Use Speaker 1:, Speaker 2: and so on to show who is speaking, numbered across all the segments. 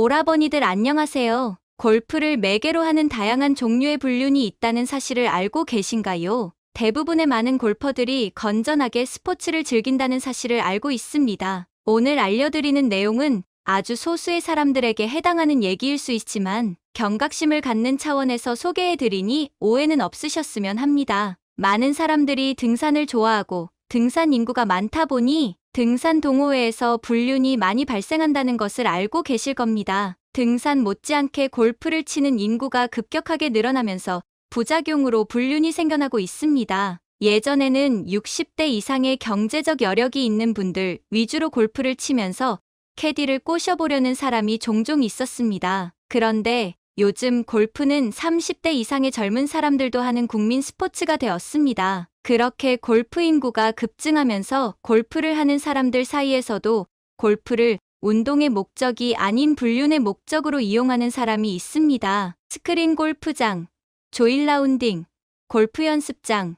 Speaker 1: 오라버니들 안녕하세요. 골프를 매개로 하는 다양한 종류의 불륜이 있다는 사실을 알고 계신가요? 대부분의 많은 골퍼들이 건전하게 스포츠를 즐긴다는 사실을 알고 있습니다. 오늘 알려드리는 내용은 아주 소수의 사람들에게 해당하는 얘기일 수 있지만 경각심을 갖는 차원에서 소개해드리니 오해는 없으셨으면 합니다. 많은 사람들이 등산을 좋아하고 등산 인구가 많다 보니 등산 동호회에서 불륜이 많이 발생한다는 것을 알고 계실 겁니다. 등산 못지않게 골프를 치는 인구가 급격하게 늘어나면서 부작용으로 불륜이 생겨나고 있습니다. 예전에는 60대 이상의 경제적 여력이 있는 분들 위주로 골프를 치면서 캐디를 꼬셔보려는 사람이 종종 있었습니다. 그런데 요즘 골프는 30대 이상의 젊은 사람들도 하는 국민 스포츠가 되었습니다. 그렇게 골프 인구가 급증하면서 골프를 하는 사람들 사이에서도 골프를 운동의 목적이 아닌 불륜의 목적으로 이용하는 사람이 있습니다. 스크린 골프장, 조일 라운딩, 골프 연습장,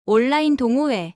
Speaker 1: 온라인 동호회,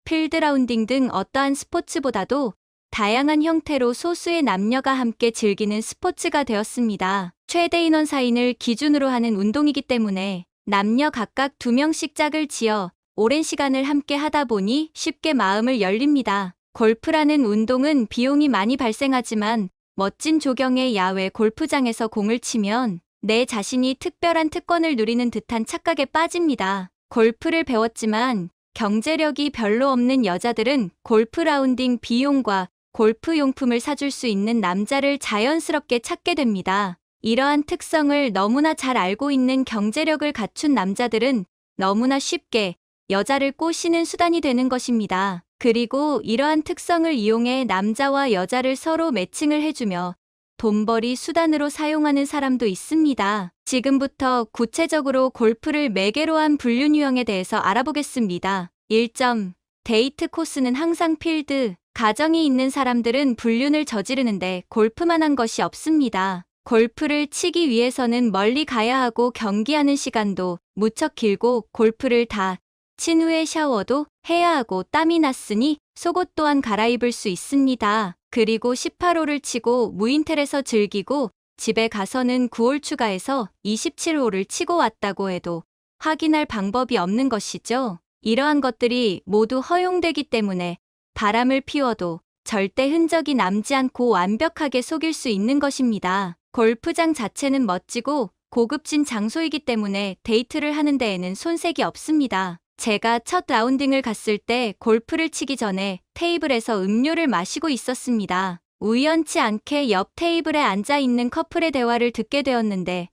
Speaker 1: 필드 라운딩 등 어떠한 스포츠보다도 다양한 형태로 소수의 남녀가 함께 즐기는 스포츠가 되었습니다. 최대 인원 4인을 기준으로 하는 운동이기 때문에 남녀 각각 2명씩 짝을 지어 오랜 시간을 함께 하다 보니 쉽게 마음을 열립니다. 골프라는 운동은 비용이 많이 발생하지만 멋진 조경의 야외 골프장에서 공을 치면 내 자신이 특별한 특권을 누리는 듯한 착각에 빠집니다. 골프를 배웠지만 경제력이 별로 없는 여자들은 골프 라운딩 비용과 골프 용품을 사줄 수 있는 남자를 자연스럽게 찾게 됩니다. 이러한 특성을 너무나 잘 알고 있는 경제력을 갖춘 남자들은 너무나 쉽게 여자를 꼬시는 수단이 되는 것입니다. 그리고 이러한 특성을 이용해 남자와 여자를 서로 매칭을 해주며 돈벌이 수단으로 사용하는 사람도 있습니다. 지금부터 구체적으로 골프를 매개로 한 불륜 유형에 대해서 알아보겠습니다. 1점. 데이트 코스는 항상 필드. 가정이 있는 사람들은 불륜을 저지르는데 골프만한 것이 없습니다. 골프를 치기 위해서는 멀리 가야 하고 경기하는 시간도 무척 길고 골프를 다 친 후에 샤워도 해야 하고 땀이 났으니 속옷 또한 갈아입을 수 있습니다. 그리고 18홀을 치고 무인텔에서 즐기고 집에 가서는 9홀 추가해서 27홀을 치고 왔다고 해도 확인할 방법이 없는 것이죠. 이러한 것들이 모두 허용되기 때문에 바람을 피워도 절대 흔적이 남지 않고 완벽하게 속일 수 있는 것입니다. 골프장 자체는 멋지고 고급진 장소이기 때문에 데이트를 하는 데에는 손색이 없습니다. 제가 첫 라운딩을 갔을 때 골프를 치기 전에 테이블에서 음료를 마시고 있었습니다. 우연치 않게 옆 테이블에 앉아있는 커플의 대화를 듣게 되었는데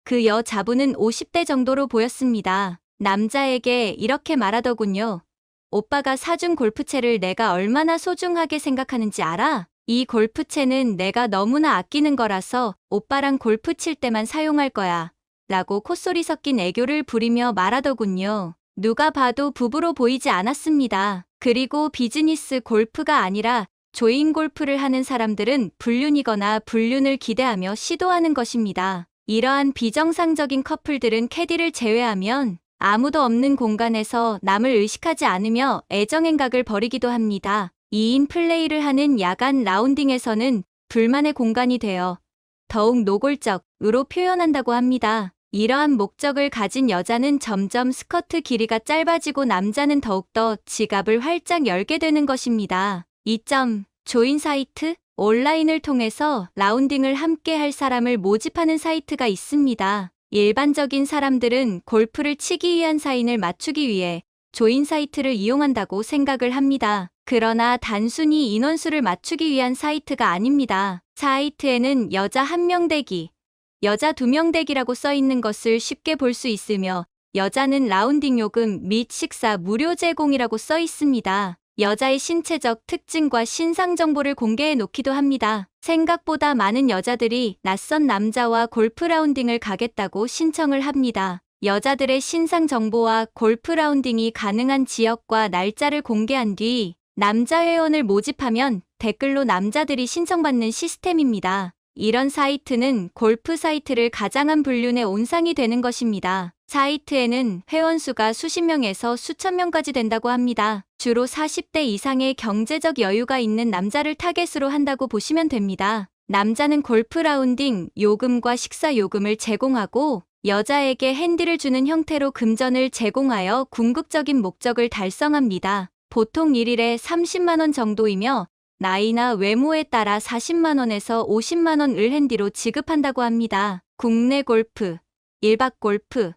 Speaker 1: 그 여자분은 50대 정도로 보였습니다. 남자에게 이렇게 말하더군요. 오빠가 사준 골프채를 내가 얼마나 소중하게 생각하는지 알아? 이 골프채는 내가 너무나 아끼는 거라서 오빠랑 골프 칠 때만 사용할 거야. 라고 콧소리 섞인 애교를 부리며 말하더군요. 누가 봐도 부부로 보이지 않았습니다. 그리고 비즈니스 골프가 아니라 조인 골프를 하는 사람들은 불륜이거나 불륜을 기대하며 시도하는 것입니다. 이러한 비정상적인 커플들은 캐디를 제외하면 아무도 없는 공간에서 남을 의식하지 않으며 애정행각을 벌이기도 합니다. 2인 플레이를 하는 야간 라운딩에서는 불만의 공간이 되어 더욱 노골적으로 표현한다고 합니다. 이러한 목적을 가진 여자는 점점 스커트 길이가 짧아지고 남자는 더욱더 지갑을 활짝 열게 되는 것입니다. 2점. 조인 사이트? 온라인을 통해서 라운딩을 함께 할 사람을 모집하는 사이트가 있습니다. 일반적인 사람들은 골프를 치기 위한 사인을 맞추기 위해 조인 사이트를 이용한다고 생각을 합니다. 그러나 단순히 인원수를 맞추기 위한 사이트가 아닙니다. 사이트에는 여자 1명 대기, 여자 2명 대기라고 써 있는 것을 쉽게 볼 수 있으며 여자는 라운딩 요금 및 식사 무료 제공이라고 써 있습니다. 여자의 신체적 특징과 신상 정보를 공개해 놓기도 합니다. 생각보다 많은 여자들이 낯선 남자와 골프 라운딩을 가겠다고 신청을 합니다. 여자들의 신상 정보와 골프 라운딩이 가능한 지역과 날짜를 공개한 뒤 남자 회원을 모집하면 댓글로 남자들이 신청받는 시스템입니다. 이런 사이트는 골프 사이트를 가장한 불륜의 온상이 되는 것입니다. 사이트에는 회원수가 수십 명에서 수천 명까지 된다고 합니다. 주로 40대 이상의 경제적 여유가 있는 남자를 타겟으로 한다고 보시면 됩니다. 남자는 골프 라운딩 요금과 식사 요금을 제공하고 여자에게 핸디를 주는 형태로 금전을 제공하여 궁극적인 목적을 달성합니다. 보통 1일에 30만 원 정도이며 나이나 외모에 따라 40만 원에서 50만 원을 핸디로 지급한다고 합니다. 국내 골프, 일박 골프,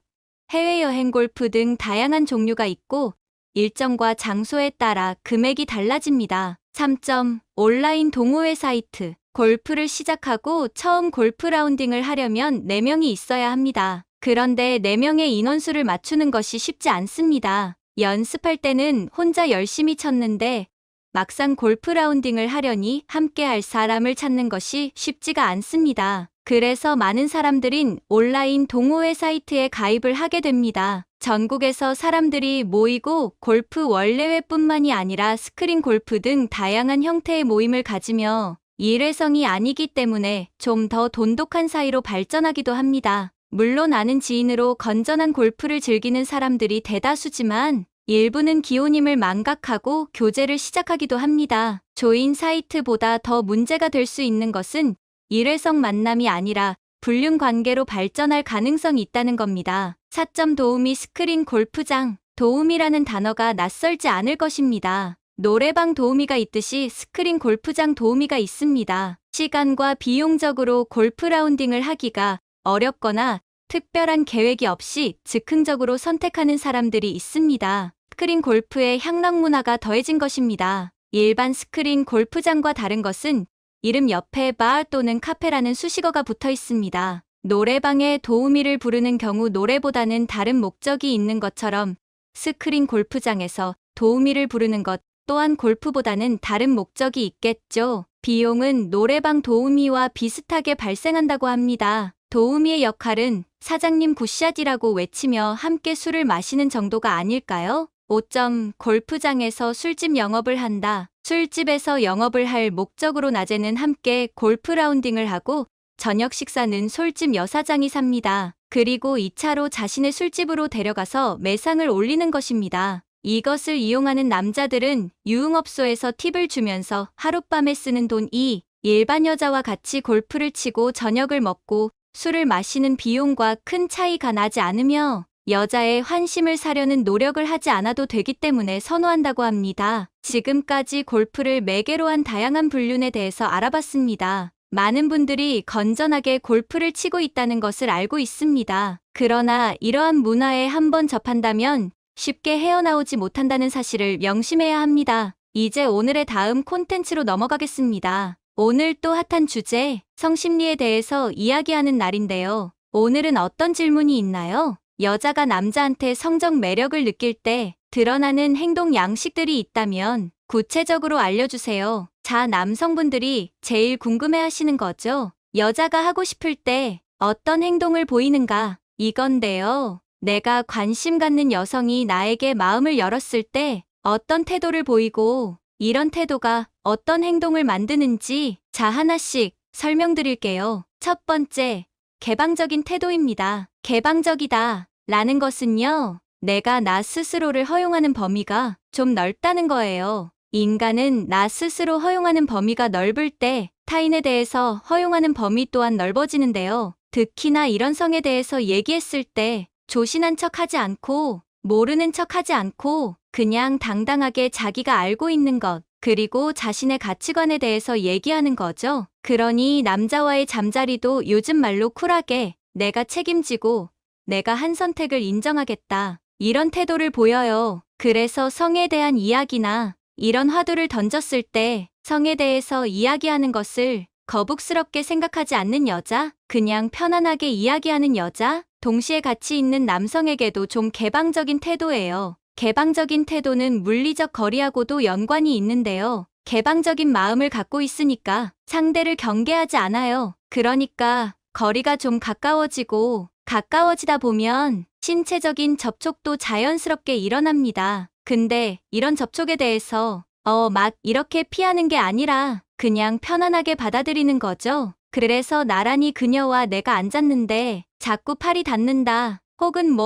Speaker 1: 해외여행 골프 등 다양한 종류가 있고 일정과 장소에 따라 금액이 달라집니다. 3점. 온라인 동호회 사이트. 골프를 시작하고 처음 골프 라운딩을 하려면 4명이 있어야 합니다. 그런데 4명의 인원수를 맞추는 것이 쉽지 않습니다. 연습할 때는 혼자 열심히 쳤는데 막상 골프 라운딩을 하려니 함께 할 사람을 찾는 것이 쉽지가 않습니다. 그래서 많은 사람들인 온라인 동호회 사이트에 가입을 하게 됩니다. 전국에서 사람들이 모이고 골프 원래회뿐만이 아니라 스크린 골프 등 다양한 형태의 모임을 가지며 일회성이 아니기 때문에 좀 더 돈독한 사이로 발전하기도 합니다. 물론 아는 지인으로 건전한 골프를 즐기는 사람들이 대다수지만 일부는 기혼임을 망각하고 교제를 시작하기도 합니다. 조인 사이트보다 더 문제가 될 수 있는 것은 일회성 만남이 아니라 불륜 관계로 발전할 가능성이 있다는 겁니다. 4점. 도우미. 스크린 골프장. 도우미라는 단어가 낯설지 않을 것입니다. 노래방 도우미가 있듯이 스크린 골프장 도우미가 있습니다. 시간과 비용적으로 골프 라운딩을 하기가 어렵거나 특별한 계획이 없이 즉흥적으로 선택하는 사람들이 있습니다. 스크린 골프에 향락 문화가 더해진 것입니다. 일반 스크린 골프장과 다른 것은 이름 옆에 바 또는 카페라는 수식어가 붙어 있습니다. 노래방에 도우미를 부르는 경우 노래보다는 다른 목적이 있는 것처럼 스크린 골프장에서 도우미를 부르는 것 또한 골프보다는 다른 목적이 있겠죠. 비용은 노래방 도우미와 비슷하게 발생한다고 합니다. 도우미의 역할은 사장님 굿샷이라고 외치며 함께 술을 마시는 정도가 아닐까요? 5점. 골프장에서 술집 영업을 한다. 술집에서 영업을 할 목적으로 낮에는 함께 골프 라운딩을 하고 저녁 식사는 술집 여사장이 삽니다. 그리고 2차로 자신의 술집으로 데려가서 매상을 올리는 것입니다. 이것을 이용하는 남자들은 유흥업소에서 팁을 주면서 하룻밤에 쓰는 돈이 일반 여자와 같이 골프를 치고 저녁을 먹고 술을 마시는 비용과 큰 차이가 나지 않으며 여자의 환심을 사려는 노력을 하지 않아도 되기 때문에 선호한다고 합니다. 지금까지 골프를 매개로 한 다양한 불륜에 대해서 알아봤습니다. 많은 분들이 건전하게 골프를 치고 있다는 것을 알고 있습니다. 그러나 이러한 문화에 한번 접한다면 쉽게 헤어나오지 못한다는 사실을 명심해야 합니다. 이제 오늘의 다음 콘텐츠로 넘어가겠습니다. 오늘 또 핫한 주제, 성심리에 대해서 이야기하는 날인데요. 오늘은 어떤 질문이 있나요? 여자가 남자한테 성적 매력을 느낄 때 드러나는 행동 양식들이 있다면 구체적으로 알려주세요. 자, 남성분들이 제일 궁금해 하시는 거죠? 여자가 하고 싶을 때 어떤 행동을 보이는가? 이건데요. 내가 관심 갖는 여성이 나에게 마음을 열었을 때 어떤 태도를 보이고 이런 태도가 어떤 행동을 만드는지 자, 하나씩 설명드릴게요. 첫 번째, 개방적인 태도입니다. 개방적이다 라는 것은요, 내가 나 스스로를 허용하는 범위가 좀 넓다는 거예요. 인간은 나 스스로 허용하는 범위가 넓을 때 타인에 대해서 허용하는 범위 또한 넓어지는데요. 특히나 이런 성에 대해서 얘기했을 때 조신한 척하지 않고 모르는 척하지 않고 그냥 당당하게 자기가 알고 있는 것 그리고 자신의 가치관에 대해서 얘기하는 거죠. 그러니 남자와의 잠자리도 요즘 말로 쿨하게 내가 책임지고 내가 한 선택을 인정하겠다. 이런 태도를 보여요. 그래서 성에 대한 이야기나 이런 화두를 던졌을 때 성에 대해서 이야기하는 것을 거북스럽게 생각하지 않는 여자, 그냥 편안하게 이야기하는 여자, 동시에 가치 있는 남성에게도 좀 개방적인 태도예요. 개방적인 태도는 물리적 거리하고도 연관이 있는데요. 개방적인 마음을 갖고 있으니까 상대를 경계하지 않아요. 그러니까 거리가 좀 가까워지다 보면 신체적인 접촉도 자연스럽게 일어납니다. 근데 이런 접촉에 대해서 막 이렇게 피하는 게 아니라 그냥 편안하게 받아들이는 거죠. 그래서 나란히 그녀와 내가 앉았는데 자꾸 팔이 닿는다. 혹은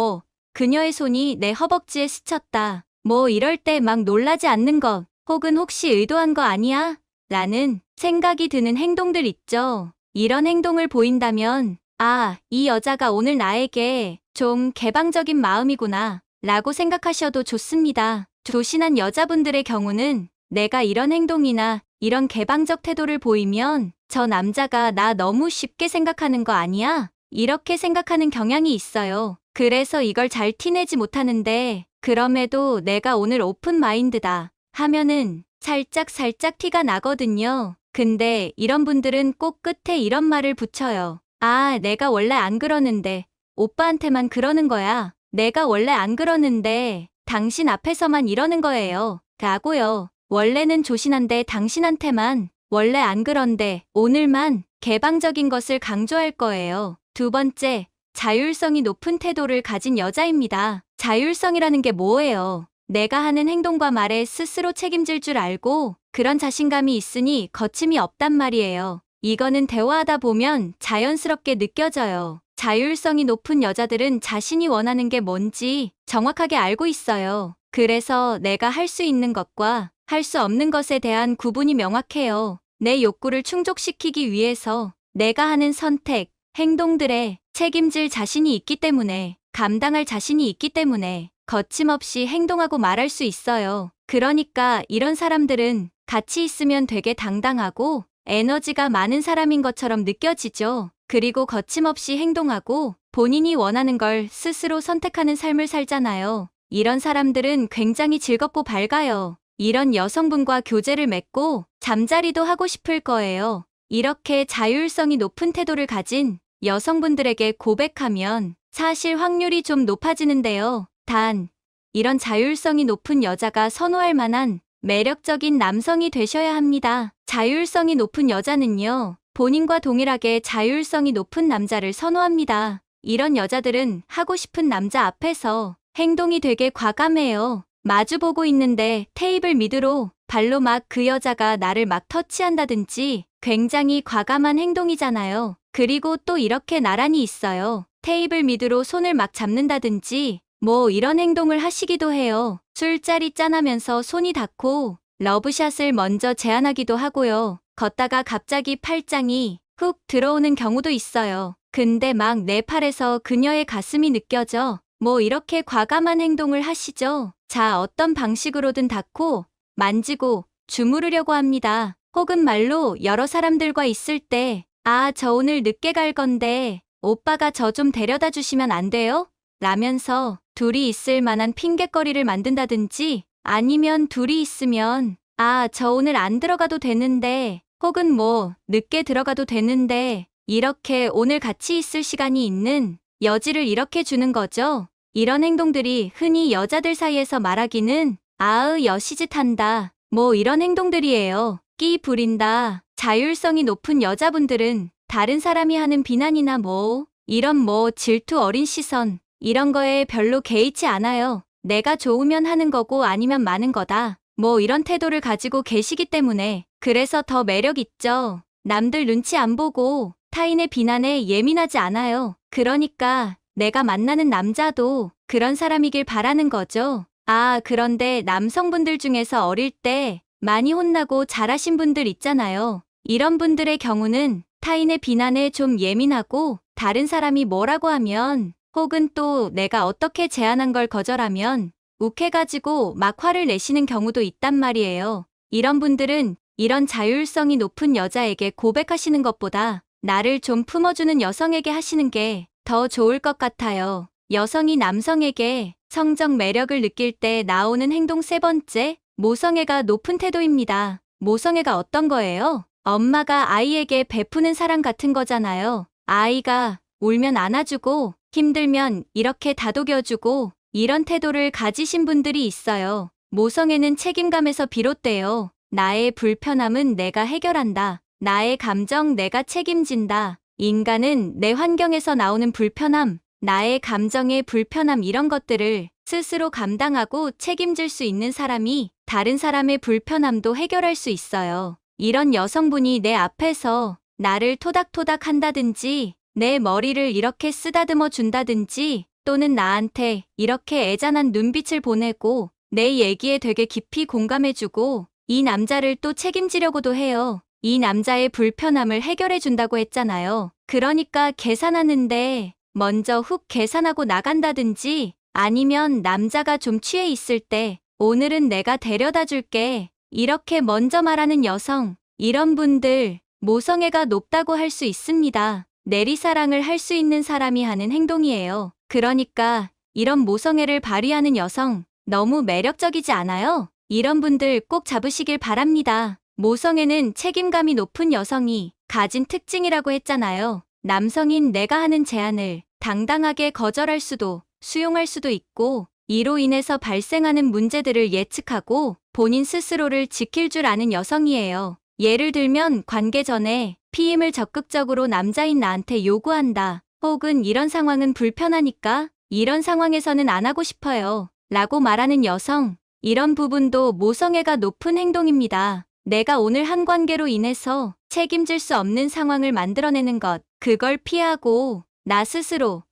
Speaker 1: 그녀의 손이 내 허벅지에 스쳤다. 이럴 때 막 놀라지 않는 것. 혹은 혹시 의도한 거 아니야? 라는 생각이 드는 행동들 있죠. 이런 행동을 보인다면, 아, 이 여자가 오늘 나에게 좀 개방적인 마음이구나 라고 생각하셔도 좋습니다. 조신한 여자분들의 경우는 내가 이런 행동이나 이런 개방적 태도를 보이면 저 남자가 나 너무 쉽게 생각하는 거 아니야? 이렇게 생각하는 경향이 있어요. 그래서 이걸 잘 티내지 못하는데 그럼에도 내가 오늘 오픈 마인드다 하면은 살짝 티가 나거든요. 근데 이런 분들은 꼭 끝에 이런 말을 붙여요. 아, 내가 원래 안 그러는데 오빠한테만 그러는 거야. 내가 원래 안 그러는데 당신 앞에서만 이러는 거예요. 라고요. 원래는 조신한데 당신한테만 원래 안 그런데 오늘만 개방적인 것을 강조할 거예요. 두 번째, 자율성이 높은 태도를 가진 여자입니다. 자율성이라는 게 뭐예요? 내가 하는 행동과 말에 스스로 책임질 줄 알고 그런 자신감이 있으니 거침이 없단 말이에요. 이거는 대화하다 보면 자연스럽게 느껴져요. 자율성이 높은 여자들은 자신이 원하는 게 뭔지 정확하게 알고 있어요. 그래서 내가 할 수 있는 것과 할 수 없는 것에 대한 구분이 명확해요. 내 욕구를 충족시키기 위해서 내가 하는 선택, 행동들에 책임질 자신이 있기 때문에, 감당할 자신이 있기 때문에 거침없이 행동하고 말할 수 있어요. 그러니까 이런 사람들은 같이 있으면 되게 당당하고 에너지가 많은 사람인 것처럼 느껴지죠. 그리고 거침없이 행동하고 본인이 원하는 걸 스스로 선택하는 삶을 살잖아요. 이런 사람들은 굉장히 즐겁고 밝아요. 이런 여성분과 교제를 맺고 잠자리도 하고 싶을 거예요. 이렇게 자율성이 높은 태도를 가진 여성분들에게 고백하면 사실 확률이 좀 높아지는데요. 단, 이런 자율성이 높은 여자가 선호할 만한 매력적인 남성이 되셔야 합니다. 자율성이 높은 여자는요, 본인과 동일하게 자율성이 높은 남자를 선호합니다. 이런 여자들은 하고 싶은 남자 앞에서 행동이 되게 과감해요. 마주보고 있는데 테이블 밑으로 발로 막 그 여자가 나를 막 터치한다든지 굉장히 과감한 행동이잖아요. 그리고 또 이렇게 나란히 있어요. 테이블 밑으로 손을 막 잡는다든지 뭐 이런 행동을 하시기도 해요. 술자리 짠하면서 손이 닿고 러브샷을 먼저 제안하기도 하고요. 걷다가 갑자기 팔짱이 훅 들어오는 경우도 있어요. 근데 막 내 팔에서 그녀의 가슴이 느껴져. 뭐 이렇게 과감한 행동을 하시죠. 자, 어떤 방식으로든 닿고 만지고 주무르려고 합니다. 혹은 말로 여러 사람들과 있을 때 아, 저 오늘 늦게 갈 건데 오빠가 저 좀 데려다 주시면 안 돼요? 라면서 둘이 있을 만한 핑곗거리를 만든다든지 아니면 둘이 있으면 아, 저 오늘 안 들어가도 되는데 혹은 뭐 늦게 들어가도 되는데 이렇게 오늘 같이 있을 시간이 있는 여지를 이렇게 주는 거죠. 이런 행동들이 흔히 여자들 사이에서 말하기는 아으 여시짓 한다. 뭐 이런 행동들이에요. 끼 부린다. 자율성이 높은 여자분들은 다른 사람이 하는 비난이나 뭐 이런 뭐 질투 어린 시선 이런 거에 별로 개의치 않아요. 내가 좋으면 하는 거고 아니면 마는 거다. 뭐 이런 태도를 가지고 계시기 때문에 그래서 더 매력 있죠. 남들 눈치 안 보고 타인의 비난에 예민하지 않아요. 그러니까 내가 만나는 남자도 그런 사람이길 바라는 거죠. 아, 그런데 남성분들 중에서 어릴 때 많이 혼나고 자라신 분들 있잖아요. 이런 분들의 경우는 타인의 비난에 좀 예민하고 다른 사람이 뭐라고 하면 혹은 또 내가 어떻게 제안한 걸 거절하면 욱해가지고 막 화를 내시는 경우도 있단 말이에요. 이런 분들은 이런 자율성이 높은 여자에게 고백하시는 것보다 나를 좀 품어주는 여성에게 하시는 게 더 좋을 것 같아요. 여성이 남성에게 성적 매력을 느낄 때 나오는 행동 세 번째, 모성애가 높은 태도입니다. 모성애가 어떤 거예요? 엄마가 아이에게 베푸는 사랑 같은 거잖아요. 아이가 울면 안아주고 힘들면 이렇게 다독여주고 이런 태도를 가지신 분들이 있어요. 모성애는 책임감에서 비롯돼요. 나의 불편함은 내가 해결한다. 나의 감정 내가 책임진다. 인간은 내 환경에서 나오는 불편함, 나의 감정의 불편함 이런 것들을 스스로 감당하고 책임질 수 있는 사람이 다른 사람의 불편함도 해결할 수 있어요. 이런 여성분이 내 앞에서 나를 토닥토닥 한다든지 내 머리를 이렇게 쓰다듬어 준다든지 또는 나한테 이렇게 애잔한 눈빛을 보내고 내 얘기에 되게 깊이 공감해주고 이 남자를 또 책임지려고도 해요. 이 남자의 불편함을 해결해 준다고 했잖아요. 그러니까 계산하는데 먼저 훅 계산하고 나간다든지 아니면 남자가 좀 취해 있을 때 오늘은 내가 데려다 줄게. 이렇게 먼저 말하는 여성, 이런 분들 모성애가 높다고 할 수 있습니다. 내리사랑을 할 수 있는 사람이 하는 행동이에요. 그러니까 이런 모성애를 발휘하는 여성 너무 매력적이지 않아요? 이런 분들 꼭 잡으시길 바랍니다. 모성애는 책임감이 높은 여성이 가진 특징이라고 했잖아요. 남성인 내가 하는 제안을 당당하게 거절할 수도 수용할 수도 있고 이로 인해서 발생하는 문제들을 예측하고 본인 스스로를 지킬 줄 아는 여성이에요. 예를 들면 관계 전에 피임을 적극적으로 남자인 나한테 요구한다. 혹은 이런 상황은 불편하니까 이런 상황에서는 안 하고 싶어요. 라고 말하는 여성. 이런 부분도 모성애가 높은 행동입니다. 내가 오늘 한 관계로 인해서 책임질 수 없는 상황을 만들어내는 것. 그걸 피하고 나 스스로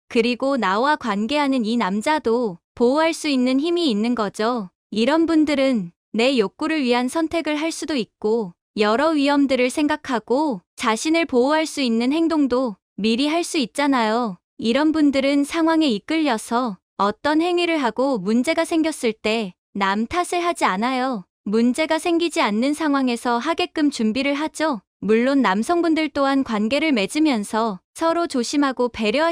Speaker 1: 그리고 나와 관계하는 이 남자도 보호할 수 있는 힘이 있는 거죠. 이런 분들은 내 욕구를 위한 선택을 할 수도 있고 여러 위험들을 생각하고 자신을 보호할 수 있는 행동도 미리 할 수 있잖아요. 이런 분들은 상황에 이끌려서 어떤 행위를 하고 문제가 생겼을 때 남 탓을 하지 않아요. 문제가 생기지 않는 상황에서 하게끔 준비를 하죠. 물론 남성분들 또한 관계를 맺으면서 서로 조심하고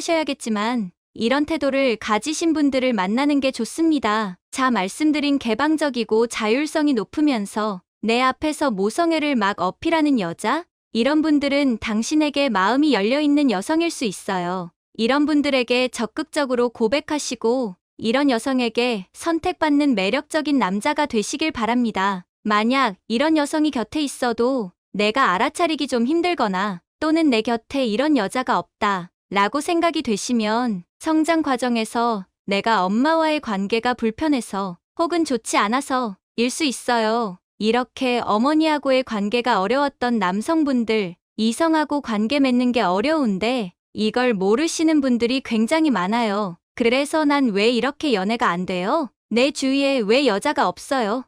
Speaker 1: 배려하셔야겠지만 이런 태도를 가지신 분들을 만나는 게 좋습니다. 자, 말씀드린 개방적이고 자율성이 높으면서 내 앞에서 모성애를 막 어필하는 여자? 이런 분들은 당신에게 마음이 열려있는 여성일 수 있어요. 이런 분들에게 적극적으로 고백하시고 이런 여성에게 선택받는 매력적인 남자가 되시길 바랍니다. 만약 이런 여성이 곁에 있어도 내가 알아차리기 좀 힘들거나 또는 내 곁에 이런 여자가 없다 라고 생각이 되시면 성장 과정에서 내가 엄마와의 관계가 불편해서 혹은 좋지 않아서 일 수 있어요. 이렇게 어머니하고의 관계가 어려웠던 남성분들, 이성하고 관계 맺는 게 어려운데 이걸 모르시는 분들이 굉장히 많아요. 그래서 난 왜 이렇게 연애가 안 돼요? 내 주위에 왜 여자가 없어요?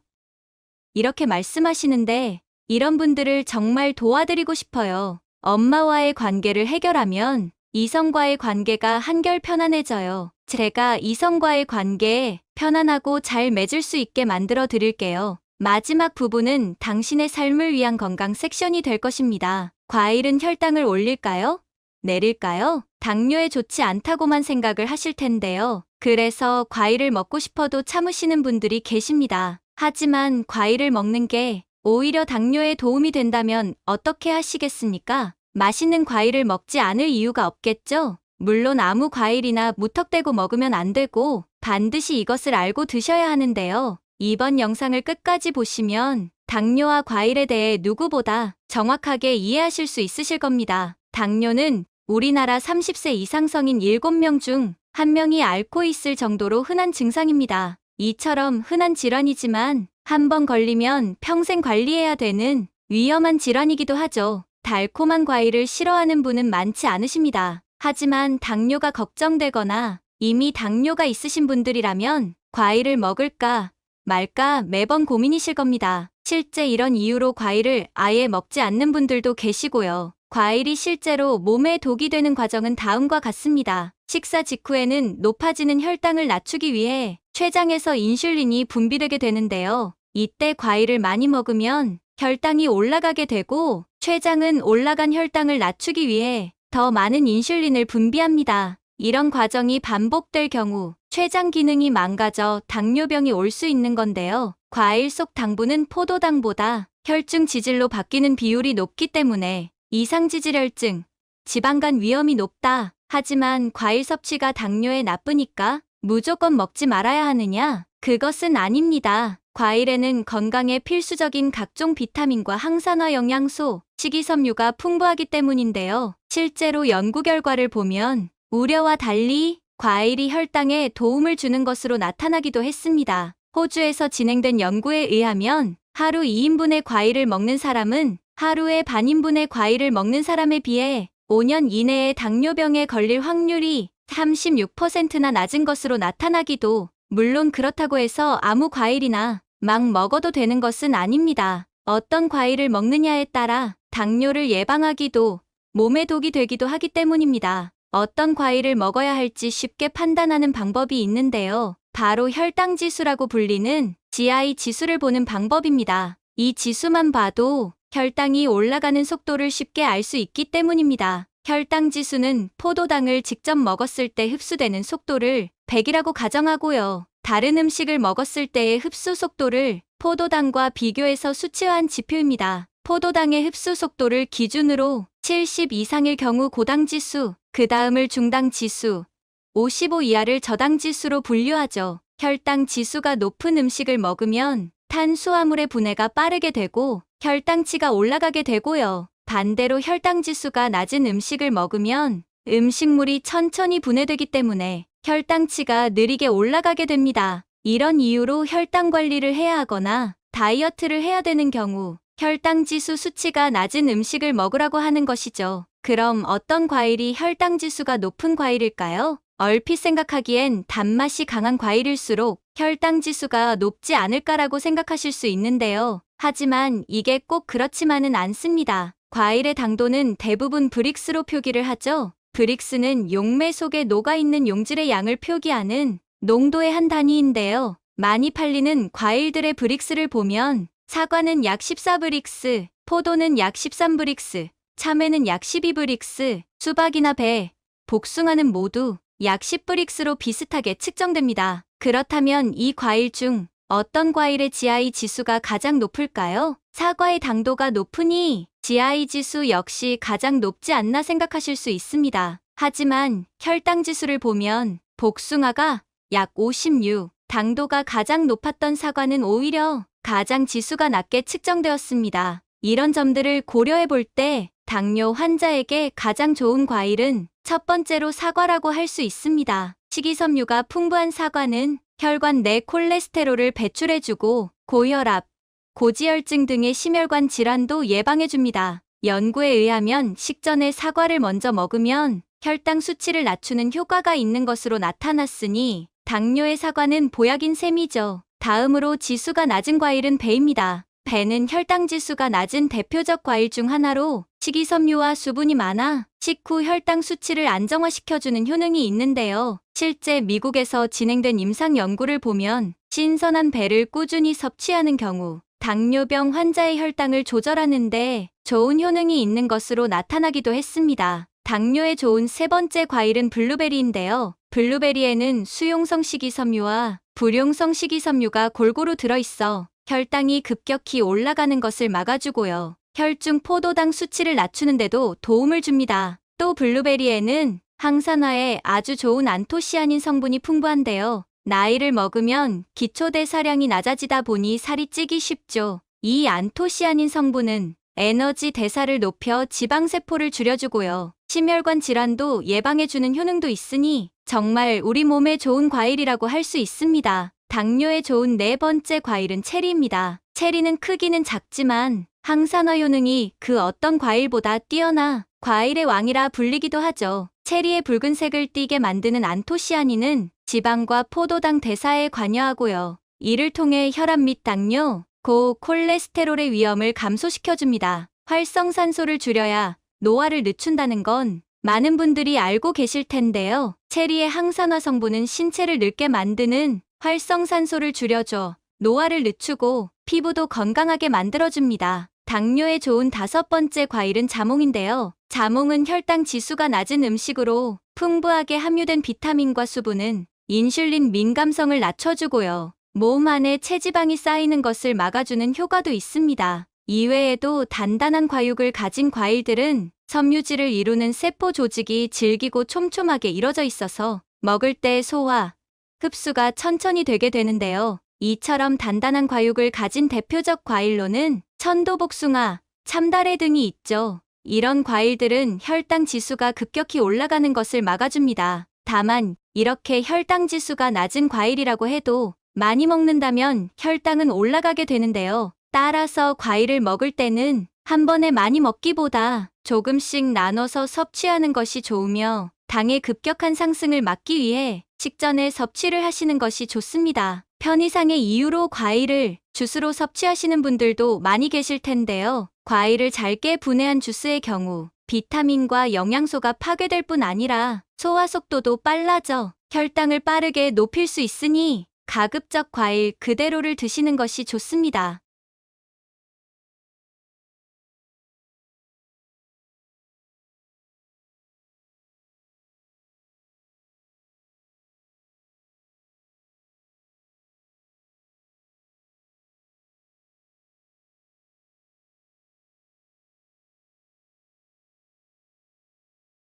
Speaker 1: 이렇게 말씀하시는데 이런 분들을 정말 도와드리고 싶어요. 엄마와의 관계를 해결하면 이성과의 관계가 한결 편안해져요. 제가 이성과의 관계에 편안하고 잘 맺을 수 있게 만들어 드릴게요. 마지막 부분은 당신의 삶을 위한 건강 섹션이 될 것입니다. 과일은 혈당을 올릴까요? 내릴까요? 당뇨에 좋지 않다고만 생각을 하실 텐데요. 그래서 과일을 먹고 싶어도 참으시는 분들이 계십니다. 하지만 과일을 먹는 게 오히려 당뇨에 도움이 된다면 어떻게 하시겠습니까? 맛있는 과일을 먹지 않을 이유가 없겠죠? 물론 아무 과일이나 무턱대고 먹으면 안 되고 반드시 이것을 알고 드셔야 하는데요. 이번 영상을 끝까지 보시면 당뇨와 과일에 대해 누구보다 정확하게 이해하실 수 있으실 겁니다. 당뇨는 우리나라 30세 이상 성인 7명 중 1명이 앓고 있을 정도로 흔한 증상입니다. 이처럼 흔한 질환이지만 한 번 걸리면 평생 관리해야 되는 위험한 질환이기도 하죠. 달콤한 과일을 싫어하는 분은 많지 않으십니다. 하지만 당뇨가 걱정되거나 이미 당뇨가 있으신 분들이라면 과일을 먹을까 말까 매번 고민이실 겁니다. 실제 이런 이유로 과일을 아예 먹지 않는 분들도 계시고요. 과일이 실제로 몸에 독이 되는 과정은 다음과 같습니다. 식사 직후에는 높아지는 혈당을 낮추기 위해 췌장에서 인슐린이 분비되게 되는데요. 이때 과일을 많이 먹으면 혈당이 올라가게 되고 췌장은 올라간 혈당을 낮추기 위해 더 많은 인슐린을 분비합니다. 이런 과정이 반복될 경우 췌장 기능이 망가져 당뇨병이 올 수 있는 건데요. 과일 속 당분은 포도당보다 혈중 지질로 바뀌는 비율이 높기 때문에 이상지질혈증, 지방간 위험이 높다. 하지만 과일 섭취가 당뇨에 나쁘니까 무조건 먹지 말아야 하느냐? 그것은 아닙니다. 과일에는 건강에 필수적인 각종 비타민과 항산화 영양소, 식이섬유가 풍부하기 때문인데요. 실제로 연구 결과를 보면 우려와 달리 과일이 혈당에 도움을 주는 것으로 나타나기도 했습니다. 호주에서 진행된 연구에 의하면 하루 2인분의 과일을 먹는 사람은 하루에 반인분의 과일을 먹는 사람에 비해 5년 이내에 당뇨병에 걸릴 확률이 36%나 낮은 것으로 나타나기도 물론 그렇다고 해서 아무 과일이나 막 먹어도 되는 것은 아닙니다. 어떤 과일을 먹느냐에 따라 당뇨를 예방하기도 몸에 독이 되기도 하기 때문입니다. 어떤 과일을 먹어야 할지 쉽게 판단하는 방법이 있는데요. 바로 혈당 지수라고 불리는 GI 지수를 보는 방법입니다. 이 지수만 봐도 혈당이 올라가는 속도를 쉽게 알 수 있기 때문입니다. 혈당 지수는 포도당을 직접 먹었을 때 흡수되는 속도를 100이라고 가정하고요. 다른 음식을 먹었을 때의 흡수 속도를 포도당과 비교해서 수치화한 지표입니다. 포도당의 흡수 속도를 기준으로 70 이상일 경우 고당 지수, 그 다음을 중당 지수, 55 이하를 저당 지수로 분류하죠. 혈당 지수가 높은 음식을 먹으면 탄수화물의 분해가 빠르게 되고 혈당치가 올라가게 되고요. 반대로 혈당 지수가 낮은 음식을 먹으면 음식물이 천천히 분해되기 때문에 혈당치가 느리게 올라가게 됩니다. 이런 이유로 혈당 관리를 해야 하거나 다이어트를 해야 되는 경우 혈당 지수 수치가 낮은 음식을 먹으라고 하는 것이죠. 그럼 어떤 과일이 혈당 지수가 높은 과일일까요? 얼핏 생각하기엔 단맛이 강한 과일일수록 혈당 지수가 높지 않을까라고 생각하실 수 있는데요. 하지만 이게 꼭 그렇지만은 않습니다. 과일의 당도는 대부분 브릭스로 표기를 하죠. 브릭스는 용매 속에 녹아있는 용질의 양을 표기하는 농도의 한 단위인데요. 많이 팔리는 과일들의 브릭스를 보면 사과는 약 14브릭스, 포도는 약 13브릭스, 참외는 약 12브릭스, 수박이나 배, 복숭아는 모두 약 10브릭스로 비슷하게 측정됩니다. 그렇다면 이 과일 중 어떤 과일의 GI 지수가 가장 높을까요? 사과의 당도가 높으니 GI 지수 역시 가장 높지 않나 생각하실 수 있습니다. 하지만 혈당 지수를 보면 복숭아가 약 56, 당도가 가장 높았던 사과는 오히려 가장 지수가 낮게 측정되었습니다. 이런 점들을 고려해 볼 때 당뇨 환자에게 가장 좋은 과일은 첫 번째로 사과라고 할 수 있습니다. 식이섬유가 풍부한 사과는 혈관 내 콜레스테롤을 배출해주고 고혈압, 고지혈증 등의 심혈관 질환도 예방해줍니다. 연구에 의하면 식전에 사과를 먼저 먹으면 혈당 수치를 낮추는 효과가 있는 것으로 나타났으니 당뇨의 사과는 보약인 셈이죠. 다음으로 지수가 낮은 과일은 배입니다. 배는 혈당 지수가 낮은 대표적 과일 중 하나로 식이섬유와 수분이 많아 식후 혈당 수치를 안정화시켜주는 효능이 있는데요. 실제 미국에서 진행된 임상 연구를 보면 신선한 배를 꾸준히 섭취하는 경우 당뇨병 환자의 혈당을 조절하는데 좋은 효능이 있는 것으로 나타나기도 했습니다. 당뇨에 좋은 세 번째 과일은 블루베리인데요. 블루베리에는 수용성 식이섬유와 불용성 식이섬유가 골고루 들어있어 혈당이 급격히 올라가는 것을 막아주고요. 혈중 포도당 수치를 낮추는데도 도움을 줍니다. 또 블루베리에는 항산화에 아주 좋은 안토시아닌 성분이 풍부한데요. 나이를 먹으면 기초대사량이 낮아지다 보니 살이 찌기 쉽죠. 이 안토시아닌 성분은 에너지 대사를 높여 지방세포를 줄여주고요. 심혈관 질환도 예방해주는 효능도 있으니 정말 우리 몸에 좋은 과일이라고 할 수 있습니다. 당뇨에 좋은 네 번째 과일은 체리입니다. 체리는 크기는 작지만 항산화 효능이 그 어떤 과일보다 뛰어나 과일의 왕이라 불리기도 하죠. 체리의 붉은색을 띠게 만드는 안토시아닌은 지방과 포도당 대사에 관여하고요. 이를 통해 혈압 및 당뇨, 고콜레스테롤의 위험을 감소시켜줍니다. 활성산소를 줄여야 노화를 늦춘다는 건 많은 분들이 알고 계실 텐데요. 체리의 항산화 성분은 신체를 늙게 만드는 활성산소를 줄여줘 노화를 늦추고 피부도 건강하게 만들어줍니다. 당뇨에 좋은 다섯 번째 과일은 자몽인데요. 자몽은 혈당 지수가 낮은 음식으로 풍부하게 함유된 비타민과 수분은 인슐린 민감성을 낮춰주고요. 몸 안에 체지방이 쌓이는 것을 막아주는 효과도 있습니다. 이외에도 단단한 과육을 가진 과일들은 섬유질을 이루는 세포 조직이 질기고 촘촘하게 이뤄져 있어서 먹을 때 소화, 흡수가 천천히 되게 되는데요. 이처럼 단단한 과육을 가진 대표적 과일로는 천도복숭아, 참다래 등이 있죠. 이런 과일들은 혈당 지수가 급격히 올라가는 것을 막아줍니다. 다만 이렇게 혈당 지수가 낮은 과일이라고 해도 많이 먹는다면 혈당은 올라가게 되는데요. 따라서 과일을 먹을 때는 한 번에 많이 먹기보다 조금씩 나눠서 섭취하는 것이 좋으며 당의 급격한 상승을 막기 위해 식전에 섭취를 하시는 것이 좋습니다. 편의상의 이유로 과일을 주스로 섭취하시는 분들도 많이 계실 텐데요. 과일을 잘게 분해한 주스의 경우 비타민과 영양소가 파괴될 뿐 아니라 소화 속도도 빨라져 혈당을 빠르게 높일 수 있으니 가급적 과일 그대로를 드시는 것이 좋습니다.